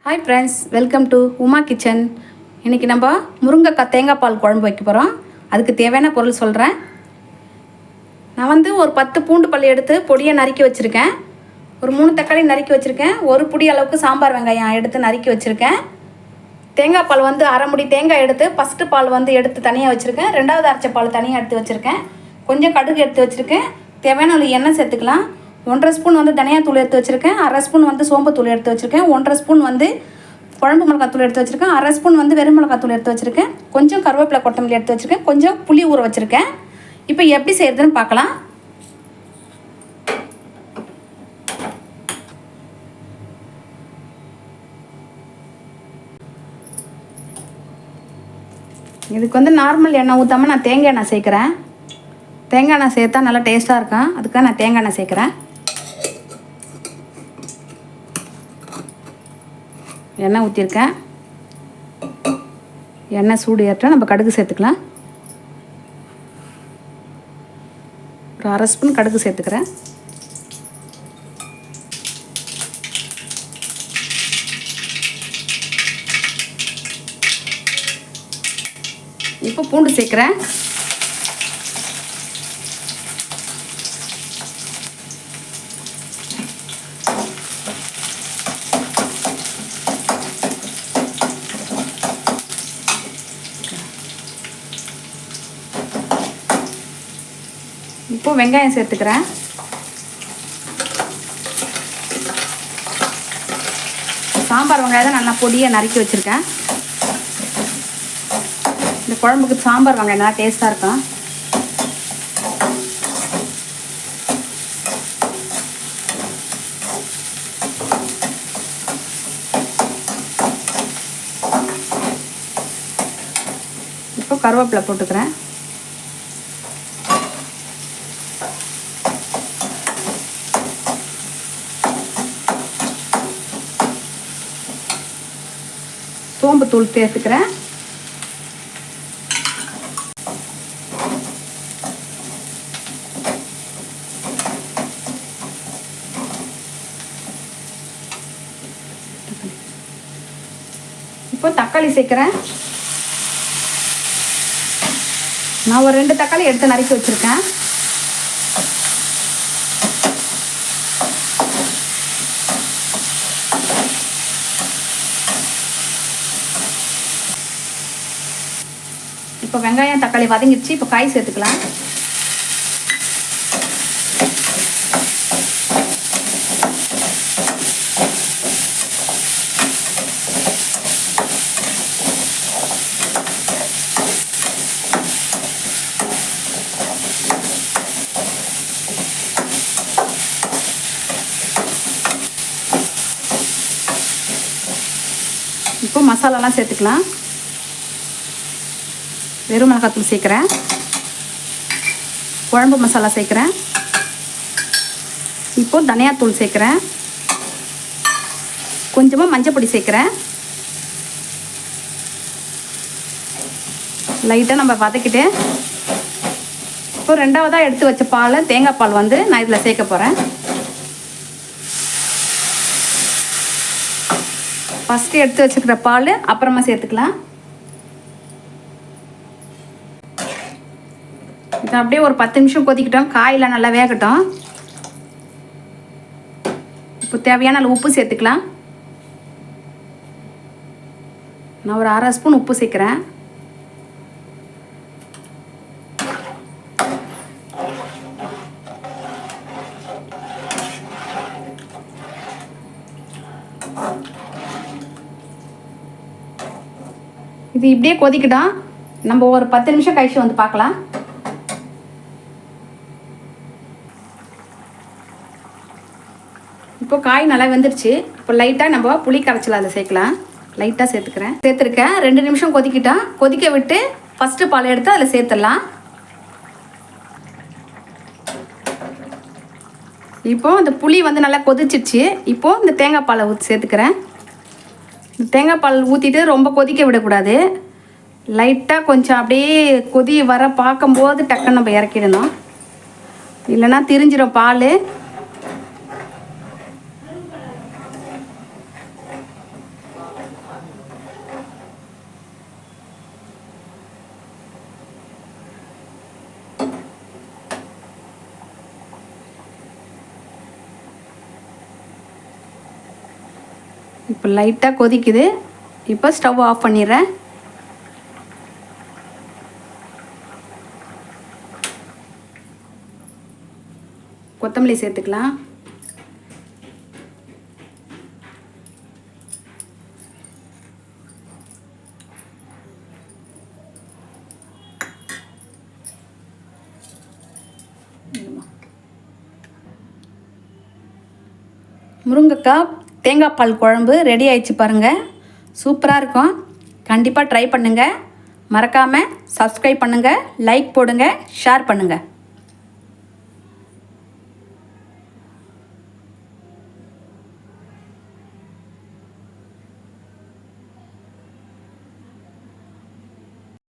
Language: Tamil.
Hi friends, welcome to Uma kitchen. இன்றைக்கி நம்ம முருங்கைக்காய் தேங்காய் பால் குழம்பு வைக்க போகிறோம். அதுக்கு தேவையான பொருள் சொல்கிறேன். நான் ஒரு 10 பூண்டு பல் எடுத்து பொடியை நறுக்கி வச்சுருக்கேன். ஒரு 3 தக்காளி நறுக்கி வச்சுருக்கேன். ஒரு புடி அளவுக்கு சாம்பார் வெங்காயம் எடுத்து நறுக்கி வச்சுருக்கேன். தேங்காய் பால் அரை முடி தேங்காய் எடுத்து ஃபஸ்ட்டு பால் எடுத்து தனியாக வச்சுருக்கேன். ரெண்டாவது அரைச்ச பால் தனியாக எடுத்து வச்சுருக்கேன். கொஞ்சம் கடுகு எடுத்து வச்சுருக்கேன். தேவையான ஒரு எண்ணெய் சேர்த்துக்கலாம். 1.5 ஸ்பூன் தனியாத்தூள் எடுத்து வச்சுருக்கேன். 1/2 ஸ்பூன் சோம்புத்தூள் எடுத்து வச்சுருக்கேன். 1.5 ஸ்பூன் குழம்பு மிளகாத்தூள் எடுத்து வச்சுருக்கேன். 1/2 ஸ்பூன் வெறும் மிளகாத்தூள் எடுத்து வச்சுருக்கேன். கொஞ்சம் கருவேப்பிலை கொத்தமல்லி எடுத்து வச்சுருக்கேன். கொஞ்சம் புளி ஊற வச்சுருக்கேன். இப்போ எப்படி செய்கிறதுன்னு பார்க்கலாம். இதுக்கு நார்மல் எண்ணெய் ஊற்றாமல் நான் தேங்காய் எண்ணெய் சேர்க்குறேன். தேங்காய் எண்ணெய் சேர்த்தா நல்லா டேஸ்ட்டாக இருக்கும். அதுக்காக நான் தேங்காய் எண்ணெய் சேர்க்குறேன். எண்ணெய் ஊற்றிருக்கேன். எண்ணெய் சூடு ஏற்ற நம்ம கடுகு சேர்த்துக்கலாம். ஒரு 1/2 ஸ்பூன் கடுகு சேர்த்துக்கிறேன். இப்போ பூண்டு சேர்க்குறேன். இப்போ வெங்காயம் சேர்த்துக்கிறேன். சாம்பார் வெங்காயம் தான் நல்லா பொடியை நறுக்கி வச்சுருக்கேன். இந்த குழம்புக்கு சாம்பார் வெங்காயம் நல்லா டேஸ்ட்டாக இருக்கும். இப்போ கருவேப்பிலை போட்டுக்கிறேன். சோம்பு தூள் சேர்த்துக்கிறேன். இப்போ தக்காளி சேர்க்குறேன். நான் ஒரு 2 தக்காளி எடுத்து நறுக்கி வச்சுருக்கேன். இப்போ வெங்காயம் தக்காளி வதங்கிடுச்சு. இப்போ காய் சேர்த்துக்கலாம். இப்போ மசாலாலாம் சேர்த்துக்கலாம். வெறும் மிளகாத்தூள் சேர்க்குறேன். குழம்பு மசாலா சேர்க்குறேன். இப்போது தனியாத்தூள் சேர்க்குறேன். கொஞ்சமாக மஞ்சள் பொடி சேர்க்குறேன். லைட்டாக நம்ம வதக்கிட்டு இப்போ ரெண்டாவதாக எடுத்து வச்ச பால் தேங்காய் பால் நான் இதில் சேர்க்க போகிறேன். ஃபஸ்ட்டு எடுத்து வச்சுக்கிற பால் அப்புறமா சேர்த்துக்கலாம். இது அப்படியே ஒரு 10 நிமிஷம் கொதிக்கிட்டோம். காயெல்லாம் நல்லா வேகட்டும். இப்போ தேவையான உப்பு சேர்த்துக்கலாம். நான் ஒரு 1/2 ஸ்பூன் உப்பு சேர்க்குறேன். இது இப்படியே கொதிக்கிட்டோம். நம்ம ஒரு 10 நிமிஷம் கழிச்சு பார்க்கலாம். இப்போ காய் நல்லா வெந்துருச்சு. இப்போ லைட்டாக நம்ம புளி கரைச்சல் அதில் சேர்க்கலாம். லைட்டாக சேர்த்துருக்கேன். 2 நிமிஷம் கொதிக்கிட்டோம். கொதிக்க விட்டு ஃபஸ்ட்டு பால் எடுத்து அதில் சேர்த்துடலாம். இப்போது இந்த புளி நல்லா கொதிச்சிடுச்சு. இப்போது இந்த தேங்காய் பாலை சேர்த்துக்கிறேன். இந்த தேங்காய் பால் ஊற்றிட்டு ரொம்ப கொதிக்க விடக்கூடாது. லைட்டாக கொஞ்சம் அப்படியே கொதி வர பார்க்கும்போது டக்குன்னு நம்ம இறக்கிடணும். இல்லைன்னா திரிஞ்சிடும் பால். இப்போ லைட்டாக கொதிக்குது. இப்போ ஸ்டவ் ஆஃப் பண்ணிடுறேன். கொத்தமல்லி சேர்த்துக்கலாம். முருங்கைக்காய் தேங்காய் பால் குழம்பு ரெடி ஆயிடுச்சு பாருங்கள். சூப்பராக இருக்கும். கண்டிப்பாக ட்ரை பண்ணுங்கள். மறக்காமல் சப்ஸ்கிரைப் பண்ணுங்கள், லைக் போடுங்க, ஷேர் பண்ணுங்கள்.